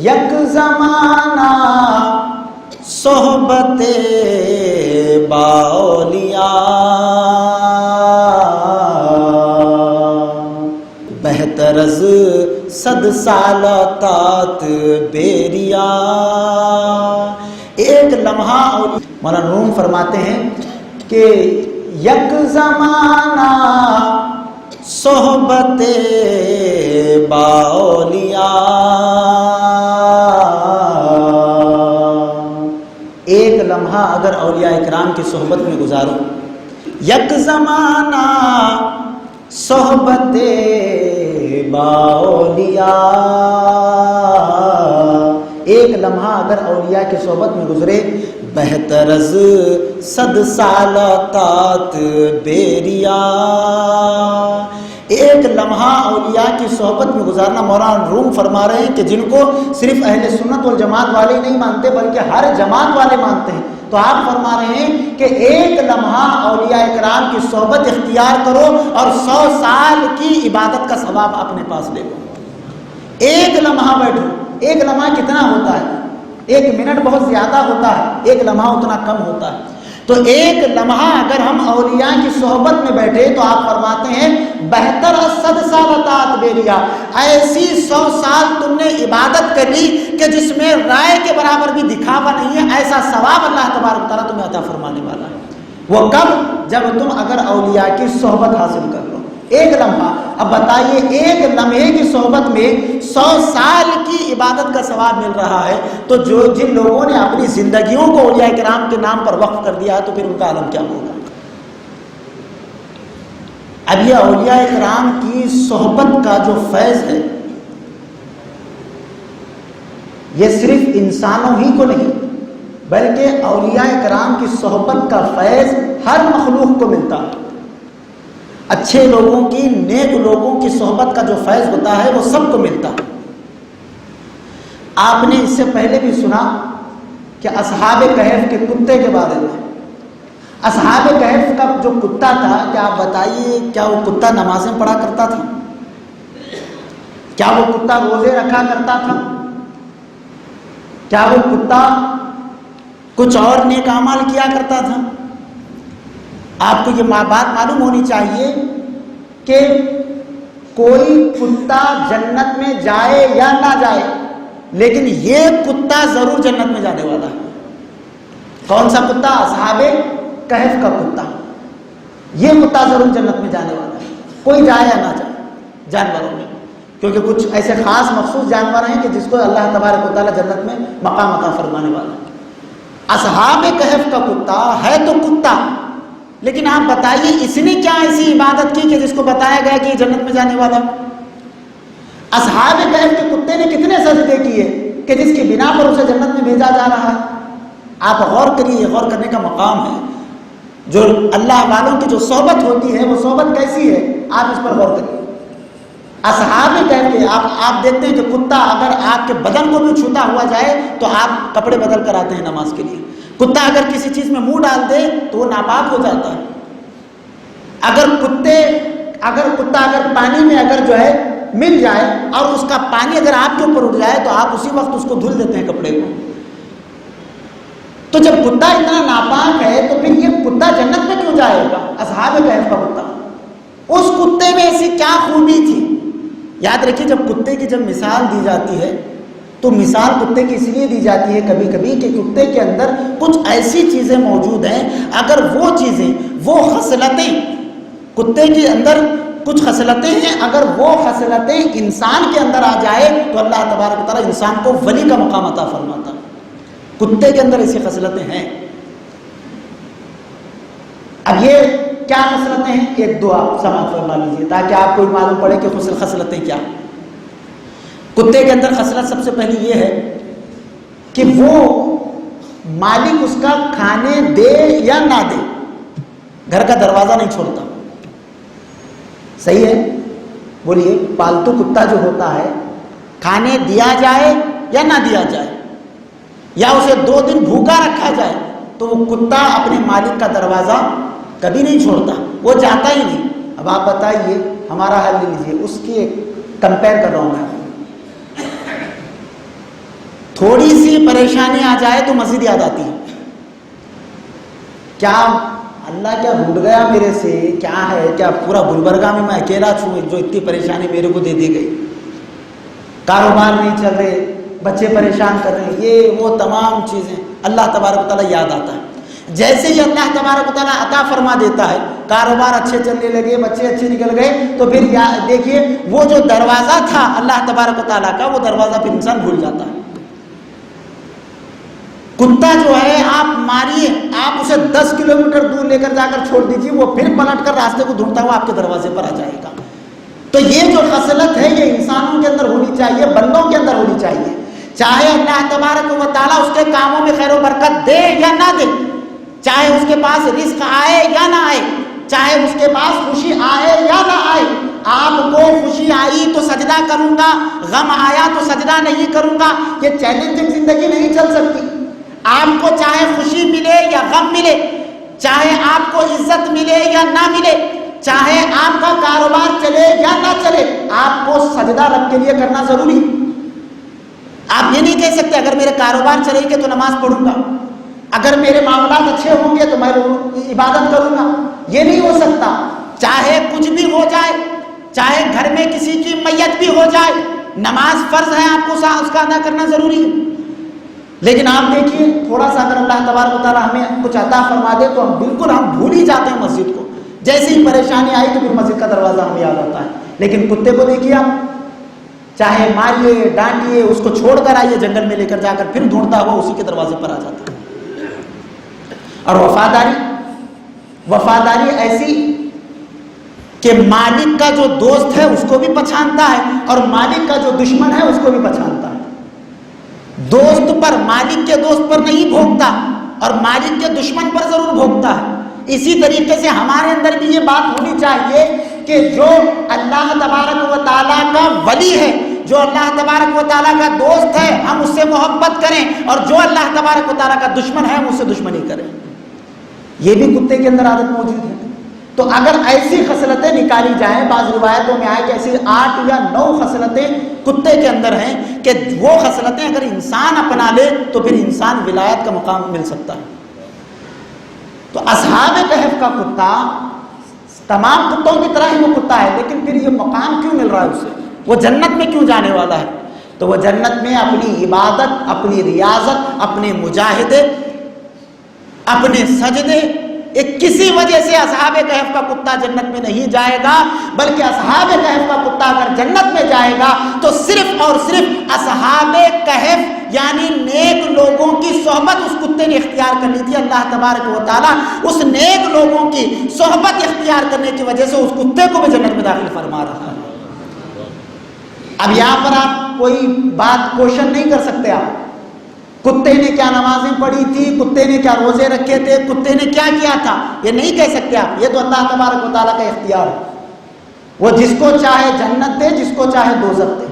یک زمانہ صحبت باولیاء، بہتر از 100 سال تات بیریا۔ ایک لمحہ مولانا روم فرماتے ہیں کہ یک زمانہ صحبت باولیاء، ایک لمحہ اگر اولیاء اکرام کی صحبت میں گزارو، یک زمانہ صحبت باولیاء، ایک لمحہ اگر اولیاء کی صحبت میں گزرے، بہتر از 100 سال تات بیریا۔ ایک لمحہ اولیاء کی صحبت میں گزارنا، مولانا روم فرما رہے ہیں کہ جن کو صرف اہل سنت والجماعت والے نہیں مانتے بلکہ ہر جماعت والے مانتے ہیں، تو آپ فرما رہے ہیں کہ ایک لمحہ اولیاء اکرام کی صحبت اختیار کرو اور 100 سال کی عبادت کا ثواب اپنے پاس لے لو۔ ایک لمحہ بیٹھو، ایک لمحہ کتنا ہوتا ہے؟ 1 منٹ بہت زیادہ ہوتا ہے، ایک لمحہ اتنا کم ہوتا ہے۔ تو ایک لمحہ اگر ہم اولیاء کی صحبت میں بیٹھے تو آپ فرماتے ہیں بہتر 100 سال تات بیریا، ایسی 100 سال تم نے عبادت کر لی کہ جس میں رائے کے برابر بھی دکھاوا نہیں ہے، ایسا ثواب اللہ تبارک و تعالیٰ تمہیں عطا فرمانے والا ہے۔ وہ کب؟ جب تم اگر اولیاء کی صحبت حاصل کر لو۔ ایک لمحہ، اب بتائیے ایک لمحے کی صحبت میں 100 سال کی عبادت کا ثواب مل رہا ہے، تو جن لوگوں نے اپنی زندگیوں کو اولیاء کرام کے نام پر وقف کر دیا ہے تو پھر ان کا عالم کیا ہوگا؟ اب یہ اولیاء کرام کی صحبت کا جو فیض ہے، یہ صرف انسانوں ہی کو نہیں بلکہ اولیاء کرام کی صحبت کا فیض ہر مخلوق کو ملتا ہے۔ اچھے لوگوں کی، نیک لوگوں کی صحبت کا جو فیض ہوتا ہے وہ سب کو ملتا ہے۔ آپ نے اس سے پہلے بھی سنا کہ اصحاب کہف کے کتے کے بارے میں، اصحاب کہف کا جو کتا تھا، کیا آپ بتائیے کیا وہ کتا نمازیں پڑھا کرتا تھا؟ کیا وہ کتا روزے رکھا کرتا تھا؟ کیا وہ کتا کچھ اور نیک اعمال کیا کرتا تھا؟ آپ کو یہ بات معلوم ہونی چاہیے کہ کوئی کتا جنت میں جائے یا نہ جائے لیکن یہ کتا ضرور جنت میں جانے والا ہے۔ کون سا کتا؟ اصحاب کہف کا کتا، یہ کتا ضرور جنت میں جانے والا ہے، کوئی جائے یا نہ جائے جانوروں میں، کیونکہ کچھ ایسے خاص مخصوص جانور ہیں کہ جس کو اللہ تبارک و تعالیٰ جنت میں مقام عطا فرمانے والا ہے۔ اصحاب کہف کا کتا ہے تو کتا، لیکن آپ بتائیے اس نے کیا ایسی عبادت کی کہ جس کو بتایا گیا کہ یہ جنت میں جانے والا؟ اصحاب کہف کے کتے نے کتنے سجدے کیے کہ جس کی بنا پر اسے جنت میں بھیجا جا رہا ہے؟ آپ غور کریے، غور کرنے کا مقام ہے۔ جو اللہ والوں کی جو صحبت ہوتی ہے وہ صحبت کیسی ہے، آپ اس پر غور کریے۔ اصحاب کہف کے آپ دیکھتے ہیں کہ کتا اگر آپ کے بدن کو بھی چھوتا ہوا جائے تو آپ کپڑے بدل کر آتے ہیں نماز کے لیے۔ کتا اگر کسی چیز میں منہ ڈال دے تو وہ ناپاک ہو جاتا ہے۔ اگر کتا پانی میں اگر جو ہے مل جائے اور اس کا پانی اگر آپ کے اوپر اٹھ جائے تو آپ اسی وقت اس کو دھل دیتے ہیں کپڑے کو۔ تو جب کتا اتنا ناپاک ہے تو پھر یہ کتا جنت میں کیوں جائے گا؟ اصحاب کہف کا کتا، اس کتے میں ایسی کیا خوبی تھی؟ یاد رکھیے جب کتے کی جب مثال دی جاتی ہے تو مثال کتے کی اس لیے دی جاتی ہے کبھی کبھی کہ کتے کے اندر کچھ ایسی چیزیں موجود ہیں، اگر وہ چیزیں، وہ خصلتیں، کتے کے اندر کچھ خصلتیں ہیں، اگر وہ خصلتیں انسان کے اندر آ جائے تو اللہ تبارک و تعالیٰ انسان کو ولی کا مقام عطا فرماتا ہے۔ کتے کے اندر ایسی خصلتیں ہیں۔ اب یہ کیا خصلتیں ہیں؟ ایک دو آپ سماعت فرما لیجیے تاکہ آپ کو معلوم پڑے کہ خصلتیں کیا۔ کتے کے اندر خصلت سب سے پہلی یہ ہے کہ وہ مالک اس کا کھانے دے یا نہ دے گھر کا دروازہ نہیں چھوڑتا۔ صحیح ہے؟ بولیے، پالتو کتا جو ہوتا ہے کھانے دیا جائے یا نہ دیا جائے یا اسے 2 دن بھوکا رکھا جائے تو وہ کتا اپنے مالک کا دروازہ کبھی نہیں چھوڑتا، وہ جاتا ہی نہیں۔ اب آپ بتائیے، ہمارا حل لے لیجیے، اس کی ایک کمپیئر کر رہا ہوں میں۔ تھوڑی سی پریشانی آ جائے تو مسجد یاد آتی ہے. کیا اللہ کیا ڈھونڈ گیا میرے سے؟ کیا ہے؟ کیا پورا گلبرگہ میں اکیلا چھوں جو اتنی پریشانی میرے کو دے دی گئی؟ کاروبار نہیں چل رہے، بچے پریشان کر رہے ہیں، یہ وہ تمام چیزیں اللہ تبارک و تعالیٰ یاد آتا ہے. جیسے ہی اللہ تبارک و تعالیٰ عطا فرما دیتا ہے، کاروبار اچھے چلنے لگے، بچے اچھے نکل گئے، تو پھر دیکھیے وہ جو دروازہ تھا اللہ تبارک و تعالیٰ کا، وہ دروازہ پھر انسان بھول جاتا ہے. کتا جو ہے آپ ماریے، آپ اسے 10 کلومیٹر دور لے کر جا کر چھوڑ دیجیے، وہ پھر پلٹ کر راستے کو ڈھونڈتا ہوا آپ کے دروازے پر آ جائے گا. تو یہ جو خصلت ہے یہ انسانوں کے اندر ہونی چاہیے، بندوں کے اندر ہونی چاہیے. چاہے اللہ تبارک و تعالیٰ اس کے کاموں میں خیر و برکت دے یا نہ دے، چاہے اس کے پاس رزق آئے یا نہ آئے، چاہے اس کے پاس خوشی آئے یا نہ آئے، آپ کو خوشی آئی تو سجدہ کروں گا، غم آیا تو سجدہ نہیں کروں گا، یہ چیلنجنگ زندگی نہیں چل سکتی. آپ کو چاہے خوشی ملے یا غم ملے، چاہے آپ کو عزت ملے یا نہ ملے، چاہے آپ کا کاروبار چلے یا نہ چلے، آپ کو سجدہ رب کے لیے کرنا ضروری. آپ یہ نہیں کہہ سکتے اگر میرے کاروبار چلے گے تو نماز پڑھوں گا، اگر میرے معاملات اچھے ہوں گے تو میں عبادت کروں گا. یہ نہیں ہو سکتا. چاہے کچھ بھی ہو جائے، چاہے گھر میں کسی کی میت بھی ہو جائے، نماز فرض ہے، آپ کو اس کا ادا کرنا ضروری ہے. لیکن آپ دیکھیے تھوڑا سا اگر اللہ تبارک و تعالیٰ ہمیں کچھ عطا فرما دے تو ہم بھول ہی جاتے ہیں مسجد کو. جیسے ہی پریشانی آئی تو پھر مسجد کا دروازہ ہمیں یاد آتا ہے. لیکن کتے کو دیکھیے آپ، چاہے ماریے ڈانٹیے، اس کو چھوڑ کر آئیے جنگل میں لے کر جا کر، پھر ڈھونڈتا ہوا اسی کے دروازے پر آ جاتا ہے. اور وفاداری ایسی کہ مالک کا جو دوست ہے اس کو بھی پہچانتا ہے اور مالک کا جو دشمن ہے اس کو بھی پہچانتا ہے. دوست پر، مالک کے دوست پر نہیں بھونکتا اور مالک کے دشمن پر ضرور بھونکتا ہے. اسی طریقے سے ہمارے اندر بھی یہ بات ہونی چاہیے کہ جو اللہ تبارک و تعالیٰ کا ولی ہے، جو اللہ تبارک و تعالیٰ کا دوست ہے، ہم اس سے محبت کریں، اور جو اللہ تبارک و تعالیٰ کا دشمن ہے ہم اس سے دشمنی کریں. یہ بھی کتے کے اندر عادت موجود ہے. تو اگر ایسی خصلتیں نکالی جائیں، بعض روایتوں میں آئے کہ ایسی 8 یا 9 خصلتیں کتے کے اندر ہیں کہ وہ خصلتیں اگر انسان اپنا لے تو پھر انسان ولایت کا مقام مل سکتا ہے. تو اصحاب کہف کا کتا تمام کتوں کی طرح ہی وہ کتا ہے، لیکن پھر یہ مقام کیوں مل رہا ہے اسے؟ وہ جنت میں کیوں جانے والا ہے؟ تو وہ جنت میں اپنی عبادت، اپنی ریاضت، اپنے مجاہدے، اپنے سجدے، کسی وجہ سے اصحاب کہف کا کتا جنت میں نہیں جائے گا، بلکہ اصحاب کہف کا کتا اگر جنت میں جائے گا تو صرف اور صرف اصحاب کہف یعنی نیک لوگوں کی صحبت اس کتے نے اختیار کر لی تھی. اللہ تبارک و تعالیٰ اس نیک لوگوں کی صحبت اختیار کرنے کی وجہ سے اس کتے کو بھی جنت میں داخل فرما رہا ہے. اب یہاں پر آپ کوئی بات کوشچن نہیں کر سکتے. آپ کتے نے کیا نمازیں پڑھی تھی، کتے نے کیا روزے رکھے تھے، کتے نے کیا کیا تھا، یہ نہیں کہہ سکتے آپ. یہ تو اللہ تبارک و تعالیٰ کا اختیار ہے. وہ جس کو چاہے جنت دے، جس کو چاہے دوزخ دے.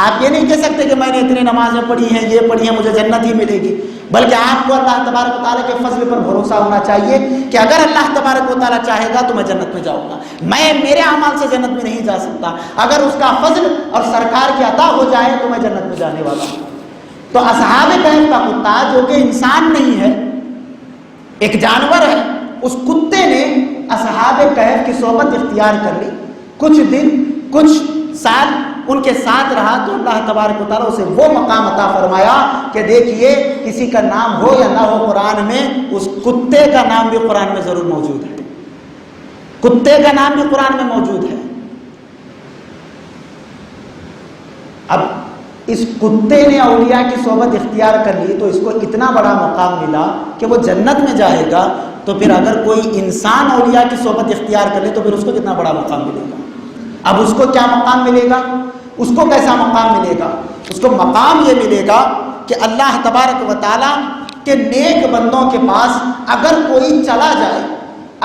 آپ یہ نہیں کہہ سکتے کہ میں نے اتنی نمازیں پڑھی ہیں، یہ پڑھی ہیں، مجھے جنت ہی ملے گی. بلکہ آپ کو اللہ تبارک و تعالیٰ کے فضل پر بھروسہ ہونا چاہیے کہ اگر اللہ تبارک و تعالیٰ چاہے گا تو میں جنت میں جاؤں گا. میں میرے اعمال سے جنت میں نہیں جا سکتا، اگر اس کا فضل اور سرکار کی عطا ہو جائے تو میں جنت میں جانے والا ہوں. تو اصحاب کہف کا کتا جو کہ انسان نہیں ہے، ایک جانور ہے، اس کتے نے اصحاب کہف کی صحبت اختیار کر لی. کچھ دن، کچھ سال ان کے ساتھ رہا تو اللہ تبارک و تعالیٰ اسے وہ مقام عطا فرمایا کہ دیکھیے کسی کا نام ہو یا نہ ہو قرآن میں، اس کتے کا نام بھی قرآن میں ضرور موجود ہے. کتے کا نام بھی قرآن میں موجود ہے. اب اس کتے نے اولیاء کی صحبت اختیار کر لی تو اس کو اتنا بڑا مقام ملا کہ وہ جنت میں جائے گا. تو پھر اگر کوئی انسان اولیاء کی صحبت اختیار کر لے تو پھر اس کو کتنا بڑا مقام ملے گا. اب اس کو کیا مقام ملے گا؟ اس کو کیسا مقام ملے گا؟ اس کو مقام یہ ملے گا کہ اللہ تبارک و تعالیٰ کے نیک بندوں کے پاس اگر کوئی چلا جائے،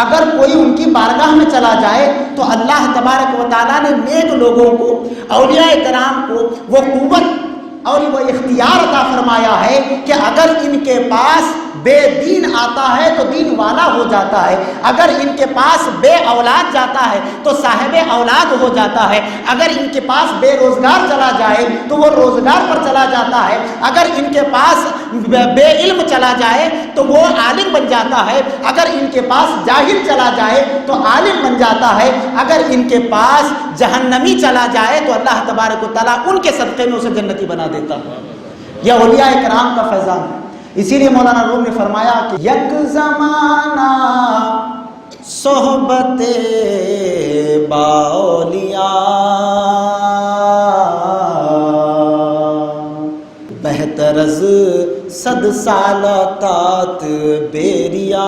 اگر کوئی ان کی بارگاہ میں چلا جائے تو اللہ تبارک و تعالیٰ نے نیک لوگوں کو، اولیاء کرام کو وہ قوت اور وہ اختیار عطا فرمایا ہے کہ اگر ان کے پاس بے دین آتا ہے تو دین والا ہو جاتا ہے، اگر ان کے پاس بے اولاد جاتا ہے تو صاحب اولاد ہو جاتا ہے، اگر ان کے پاس بے روزگار چلا جائے تو وہ روزگار پر چلا جاتا ہے، اگر ان کے پاس بے علم چلا جائے تو وہ عالم بن جاتا ہے، اگر ان کے پاس جاہل چلا جائے تو عالم بن جاتا ہے، اگر ان کے پاس جہنمی چلا جائے تو اللہ تبارک و تعالیٰ ان کے صدقے میں اسے جنتی بنا دیتا ہے۔ یہ اولیاء کرام کا فیضان ہے۔ اسی لیے مولانا روم نے فرمایا کہ یک زمانہ صحبت با اولیاء بہتر از 100 سالہ تات بیریا۔